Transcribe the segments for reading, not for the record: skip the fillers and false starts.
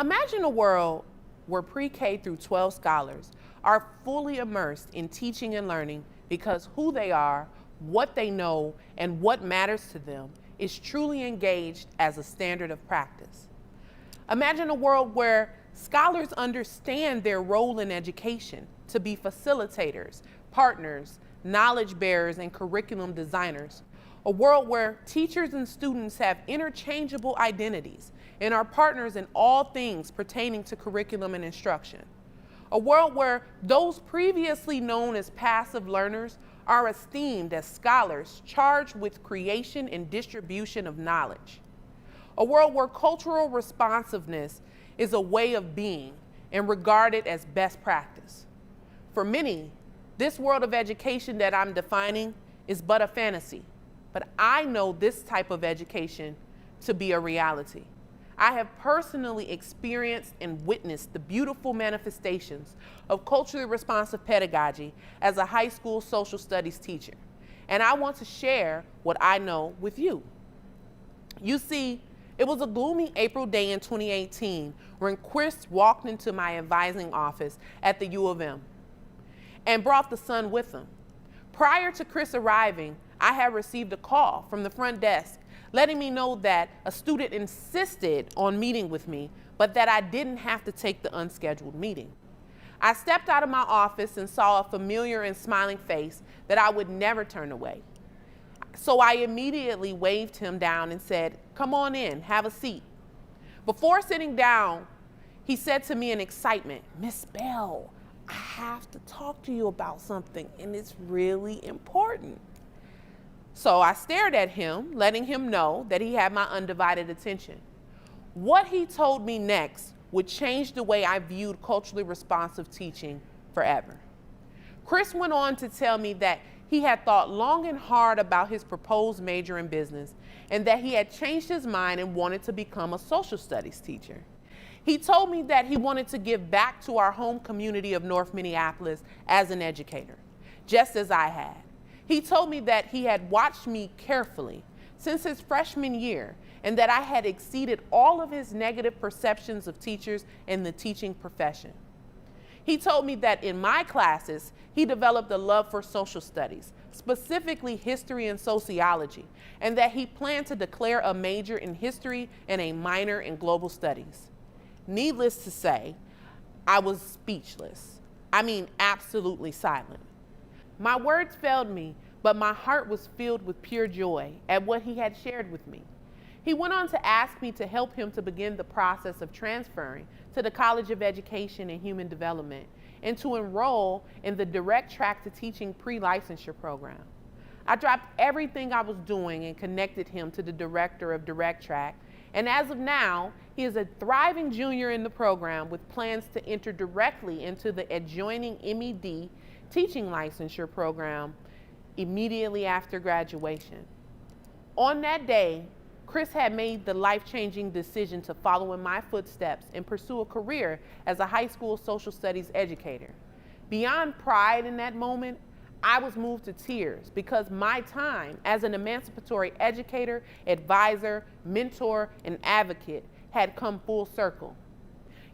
Imagine a world where pre-K through 12 scholars are fully immersed in teaching and learning because who they are, what they know, and what matters to them is truly engaged as a standard of practice. Imagine a world where scholars understand their role in education to be facilitators, partners, knowledge bearers, and curriculum designers. A world where teachers and students have interchangeable identities and are partners in all things pertaining to curriculum and instruction. A world where those previously known as passive learners are esteemed as scholars charged with creation and distribution of knowledge. A world where cultural responsiveness is a way of being and regarded as best practice. For many, this world of education that I'm defining is but a fantasy, but I know this type of education to be a reality. I have personally experienced and witnessed the beautiful manifestations of culturally responsive pedagogy as a high school social studies teacher, and I want to share what I know with you. You see, it was a gloomy April day in 2018 when Chris walked into my advising office at the U of M and brought the son with him. Prior to Chris arriving, I had received a call from the front desk letting me know that a student insisted on meeting with me, but that I didn't have to take the unscheduled meeting. I stepped out of my office and saw a familiar and smiling face that I would never turn away. So I immediately waved him down and said, "Come on in, have a seat." Before sitting down, he said to me in excitement, "Miss Bell, I have to talk to you about something, and it's really important." So I stared at him, letting him know that he had my undivided attention. What he told me next would change the way I viewed culturally responsive teaching forever. Chris went on to tell me that he had thought long and hard about his proposed major in business and that he had changed his mind and wanted to become a social studies teacher. He told me that he wanted to give back to our home community of North Minneapolis as an educator, just as I had. He told me that he had watched me carefully since his freshman year and that I had exceeded all of his negative perceptions of teachers and the teaching profession. He told me that in my classes, he developed a love for social studies, specifically history and sociology, and that he planned to declare a major in history and a minor in global studies. Needless to say, I was speechless. I mean, absolutely silent. My words failed me, but my heart was filled with pure joy at what he had shared with me. He went on to ask me to help him to begin the process of transferring to the College of Education and Human Development and to enroll in the Direct Track to Teaching pre-licensure program. I dropped everything I was doing and connected him to the director of Direct Track, and as of now, he is a thriving junior in the program with plans to enter directly into the adjoining MED teaching licensure program immediately after graduation. On that day, Chris had made the life-changing decision to follow in my footsteps and pursue a career as a high school social studies educator. Beyond pride in that moment, I was moved to tears because my time as an emancipatory educator, advisor, mentor, and advocate had come full circle.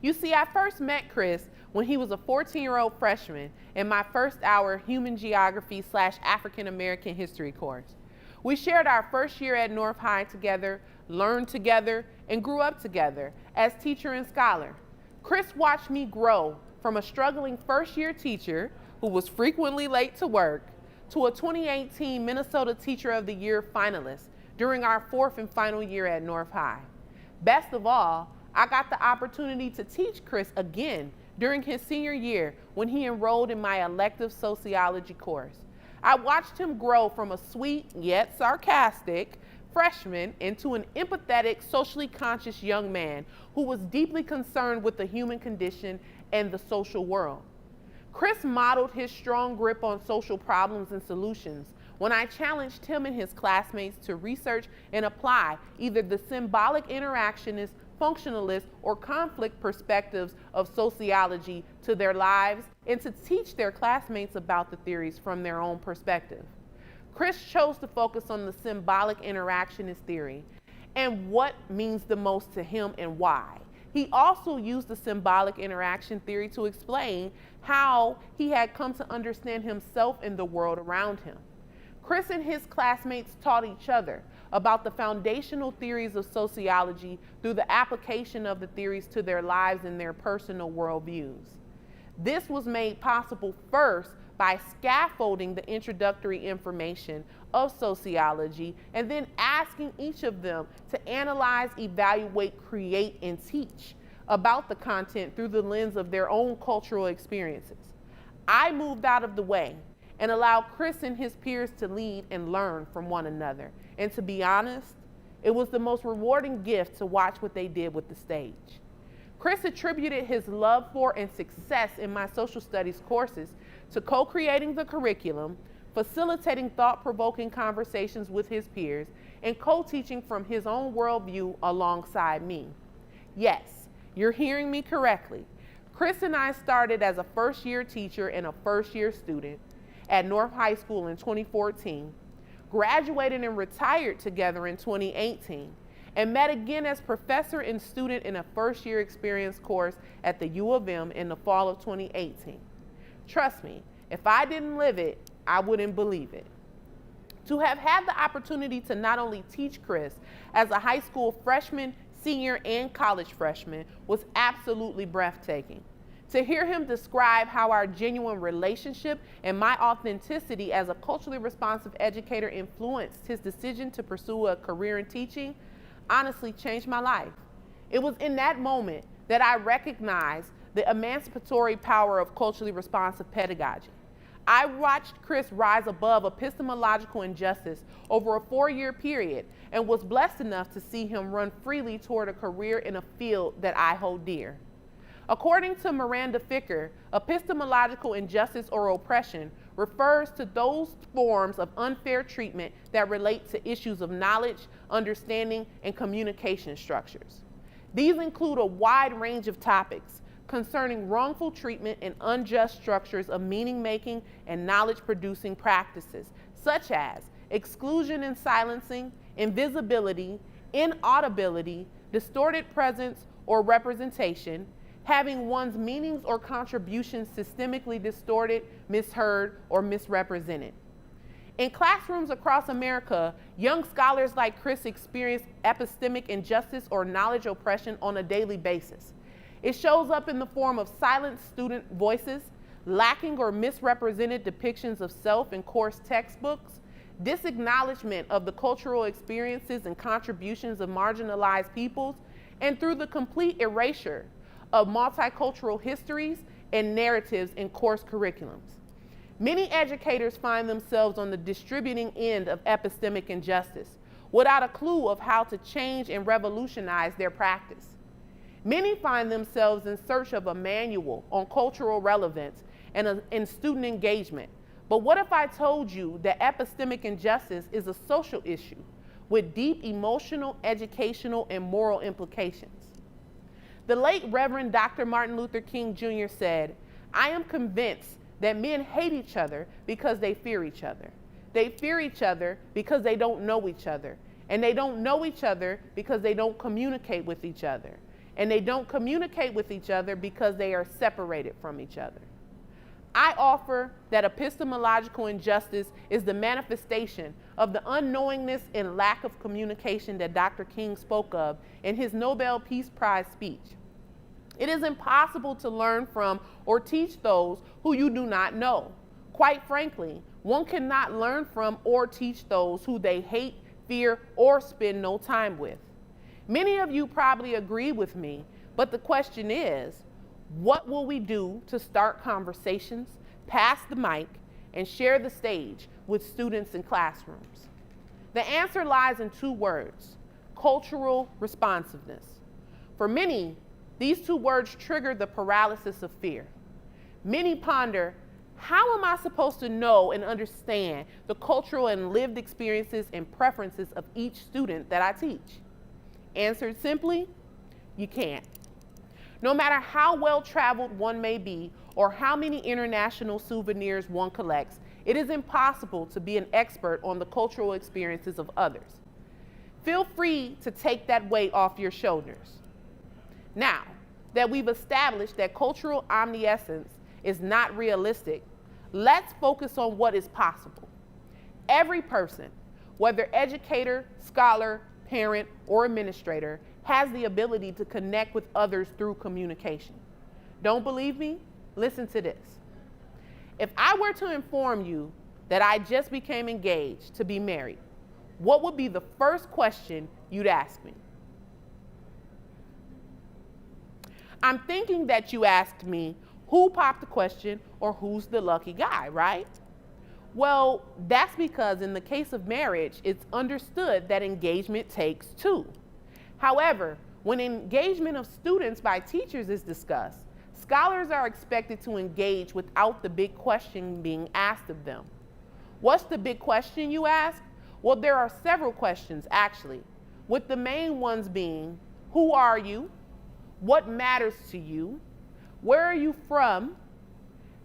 You see, I first met Chris when he was a 14-year-old freshman in my first hour human geography / African American history course. We shared our first year at North High together, learned together, and grew up together as teacher and scholar. Chris watched me grow from a struggling first-year teacher who was frequently late to work to a 2018 Minnesota Teacher of the Year finalist during our fourth and final year at North High. Best of all, I got the opportunity to teach Chris again during his senior year when he enrolled in my elective sociology course. I watched him grow from a sweet yet sarcastic freshman into an empathetic, socially conscious young man who was deeply concerned with the human condition and the social world. Chris modeled his strong grip on social problems and solutions when I challenged him and his classmates to research and apply either the symbolic interactionist, functionalist, or conflict perspectives of sociology to their lives and to teach their classmates about the theories from their own perspective. Chris chose to focus on the symbolic interactionist theory and what means the most to him and why. He He also used the symbolic interaction theory to explain how he had come to understand himself and the world around him. Chris and his classmates taught each other about the foundational theories of sociology through the application of the theories to their lives and their personal worldviews. This was made possible first by scaffolding the introductory information of sociology and then asking each of them to analyze, evaluate, create, and teach about the content through the lens of their own cultural experiences. I moved out of the way and allowed Chris and his peers to lead and learn from one another. And to be honest, it was the most rewarding gift to watch what they did with the stage. Chris attributed his love for and success in my social studies courses to co-creating the curriculum, facilitating thought-provoking conversations with his peers, and co-teaching from his own worldview alongside me. Yes, you're hearing me correctly. Chris and I started as a first-year teacher and a first-year student at North High School in 2014, graduated and retired together in 2018, and met again as professor and student in a first-year experience course at the U of M in the fall of 2018. Trust me, if I didn't live it, I wouldn't believe it. To have had the opportunity to not only teach Chris as a high school freshman, senior, and college freshman was absolutely breathtaking. To hear him describe how our genuine relationship and my authenticity as a culturally responsive educator influenced his decision to pursue a career in teaching honestly changed my life. It was in that moment that I recognized the emancipatory power of culturally responsive pedagogy. I watched Chris rise above epistemological injustice over a 4-year period and was blessed enough to see him run freely toward a career in a field that I hold dear. According to Miranda Ficker, epistemological injustice or oppression refers to those forms of unfair treatment that relate to issues of knowledge, understanding, and communication structures. These include a wide range of topics concerning wrongful treatment and unjust structures of meaning-making and knowledge-producing practices, such as exclusion and silencing, invisibility, inaudibility, distorted presence or representation, having one's meanings or contributions systemically distorted, misheard, or misrepresented. In classrooms across America, young scholars like Chris experience epistemic injustice or knowledge oppression on a daily basis. It shows up in the form of silenced student voices, lacking or misrepresented depictions of self in course textbooks, disacknowledgement of the cultural experiences and contributions of marginalized peoples, and through the complete erasure of multicultural histories and narratives in course curriculums. Many educators find themselves on the distributing end of epistemic injustice without a clue of how to change and revolutionize their practice. Many find themselves in search of a manual on cultural relevance and student engagement. But what if I told you that epistemic injustice is a social issue with deep emotional, educational, and moral implications? The late Reverend Dr. Martin Luther King Jr. said, "I am convinced that men hate each other because they fear each other. They fear each other because they don't know each other. And they don't know each other because they don't communicate with each other. And they don't communicate with each other because they are separated from each other." I offer that epistemological injustice is the manifestation of the unknowingness and lack of communication that Dr. King spoke of in his Nobel Peace Prize speech. It is impossible to learn from or teach those who you do not know. Quite frankly, one cannot learn from or teach those who they hate, fear, or spend no time with. Many of you probably agree with me, but the question is, what will we do to start conversations, pass the mic, and share the stage with students in classrooms? The answer lies in 2 words: cultural responsiveness. For many, these 2 words trigger the paralysis of fear. Many ponder, how am I supposed to know and understand the cultural and lived experiences and preferences of each student that I teach? Answered simply, you can't. No matter how well-traveled one may be or how many international souvenirs one collects, it is impossible to be an expert on the cultural experiences of others. Feel free to take that weight off your shoulders. Now that we've established that cultural omniscience is not realistic, let's focus on what is possible. Every person, whether educator, scholar, parent, or administrator, has the ability to connect with others through communication. Don't believe me? Listen to this. If I were to inform you that I just became engaged to be married, what would be the first question you'd ask me? I'm thinking that you asked me, who popped the question or who's the lucky guy, right? Well, that's because in the case of marriage, it's understood that engagement takes two. However, when engagement of students by teachers is discussed, scholars are expected to engage without the big question being asked of them. What's the big question, you ask? Well, there are several questions actually, with the main ones being, who are you? What matters to you? Where are you from?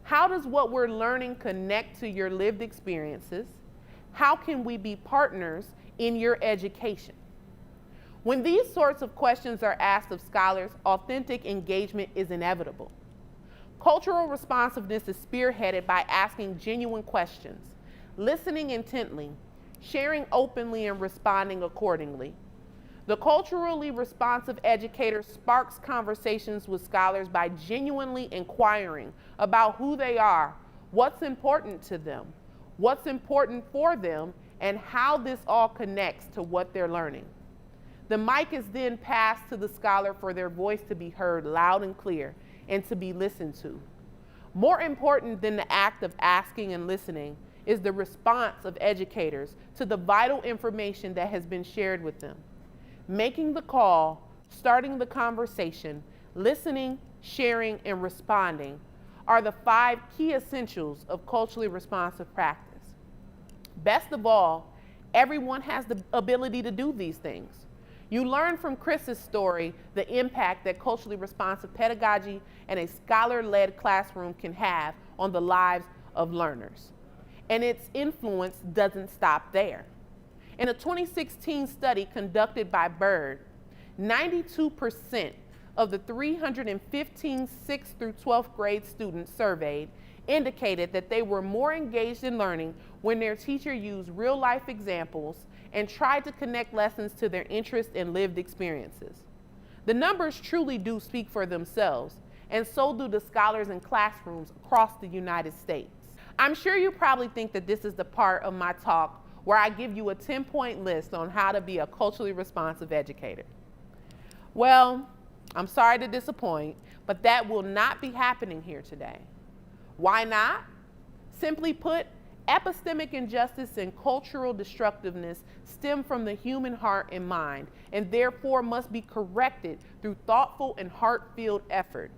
How does what we're learning connect to your lived experiences? How can we be partners in your education? When these sorts of questions are asked of scholars, authentic engagement is inevitable. Cultural responsiveness is spearheaded by asking genuine questions, listening intently, sharing openly, and responding accordingly. The culturally responsive educator sparks conversations with scholars by genuinely inquiring about who they are, what's important to them, what's important for them, and how this all connects to what they're learning. The mic is then passed to the scholar for their voice to be heard loud and clear and to be listened to. More important than the act of asking and listening is the response of educators to the vital information that has been shared with them. Making the call, starting the conversation, listening, sharing, and responding are the 5 key essentials of culturally responsive practice. Best of all, everyone has the ability to do these things. You learn from Chris's story the impact that culturally responsive pedagogy and a scholar-led classroom can have on the lives of learners. And its influence doesn't stop there. In a 2016 study conducted by Bird, 92% of the 315 6th through 12th grade students surveyed indicated that they were more engaged in learning when their teacher used real-life examples and tried to connect lessons to their interests and lived experiences. The numbers truly do speak for themselves, and so do the scholars in classrooms across the United States. I'm sure you probably think that this is the part of my talk where I give you a 10-point list on how to be a culturally responsive educator. Well, I'm sorry to disappoint, but that will not be happening here today. Why not? Simply put, epistemic injustice and cultural destructiveness stem from the human heart and mind, and therefore must be corrected through thoughtful and heart-filled effort.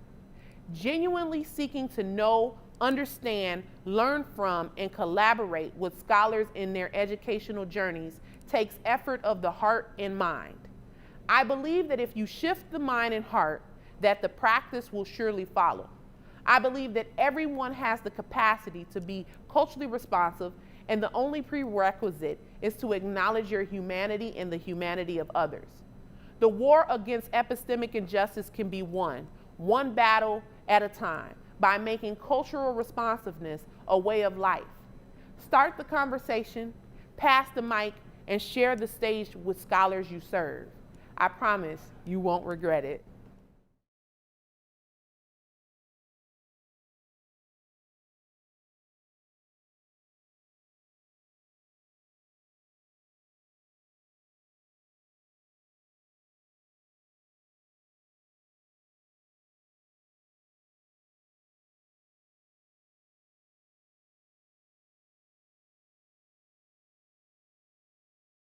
Genuinely seeking to know, understand, learn from, and collaborate with scholars in their educational journeys takes effort of the heart and mind. I believe that if you shift the mind and heart, that the practice will surely follow. I believe that everyone has the capacity to be culturally responsive, and the only prerequisite is to acknowledge your humanity and the humanity of others. The war against epistemic injustice can be won, one battle at a time, by making cultural responsiveness a way of life. Start the conversation, pass the mic, and share the stage with scholars you serve. I promise you won't regret it.